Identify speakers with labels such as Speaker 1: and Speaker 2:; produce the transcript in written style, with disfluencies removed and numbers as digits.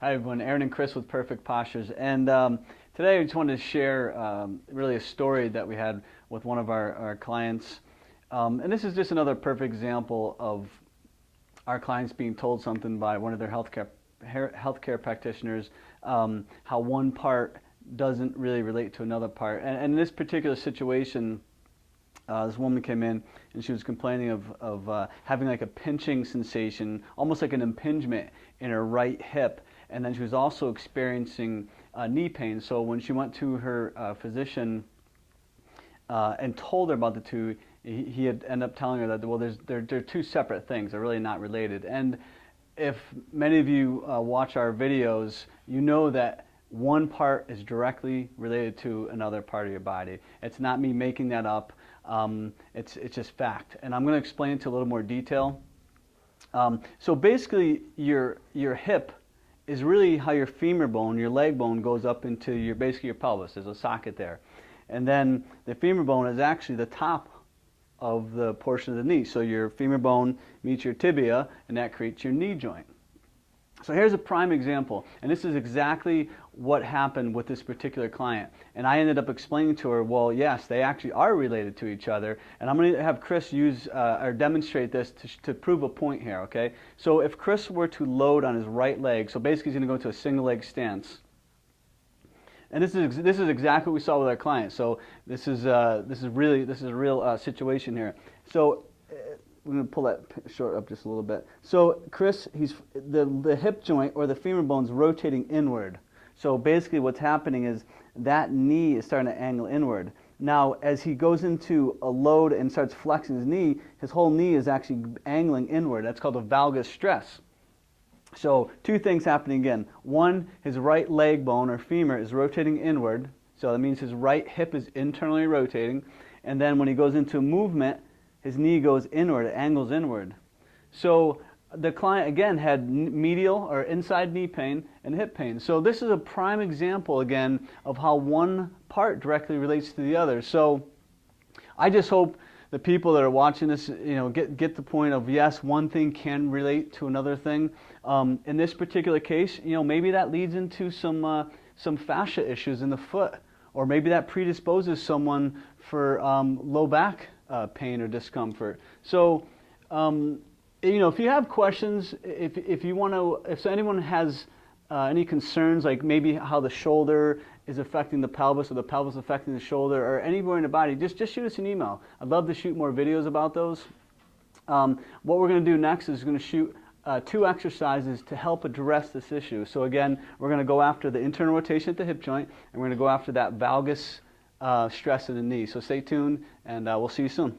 Speaker 1: Hi everyone, Aaron and Chris with Perfect Postures, and today I just wanted to share really a story that we had with one of our clients, and this is just another perfect example of our clients being told something by one of their healthcare practitioners, how one part doesn't really relate to another part. And in this particular situation, this woman came in and she was complaining of having like a pinching sensation, almost like an impingement in her right hip, and then she was also experiencing knee pain. So when she went to her physician and told her about the two, he had ended up telling her that, well, they're two separate things. They're really not related. And if many of you watch our videos, you know that one part is directly related to another part of your body. It's not me making that up. It's just fact. And I'm going to explain it to a little more detail. So basically, your hip is really how your femur bone, your leg bone, goes up into basically your pelvis. There's a socket there. And then the femur bone is actually the top of the portion of the knee. So your femur bone meets your tibia, and that creates your knee joint. So here's a prime example, and this is exactly what happened with this particular client. And I ended up explaining to her, well, yes, they actually are related to each other, and I'm going to have Chris use or demonstrate this to prove a point here, okay? So if Chris were to load on his right leg, so basically he's going to go into a single leg stance. And this is exactly what we saw with our client. So this is a real situation here. So we're going to pull that short up just a little bit. So Chris, the hip joint or the femur bone's rotating inward. So basically what's happening is that knee is starting to angle inward. Now as he goes into a load and starts flexing his knee, his whole knee is actually angling inward. That's called a valgus stress. So two things happening again. One, his right leg bone or femur is rotating inward. So that means his right hip is internally rotating. And then when he goes into movement, his knee goes inward, it angles inward. So the client, again, had medial or inside knee pain and hip pain. So this is a prime example, again, of how one part directly relates to the other. So I just hope the people that are watching this, get the point of, yes, one thing can relate to another thing. In this particular case, maybe that leads into some fascia issues in the foot, or maybe that predisposes someone for low back pain or discomfort. So, if you have questions, if anyone has any concerns, like maybe how the shoulder is affecting the pelvis or the pelvis affecting the shoulder or anywhere in the body, just shoot us an email. I'd love to shoot more videos about those. What we're going to do next is going to shoot 2 exercises to help address this issue. So again, we're going to go after the internal rotation at the hip joint, and we're going to go after that valgus stress in the knee. So stay tuned, and we'll see you soon.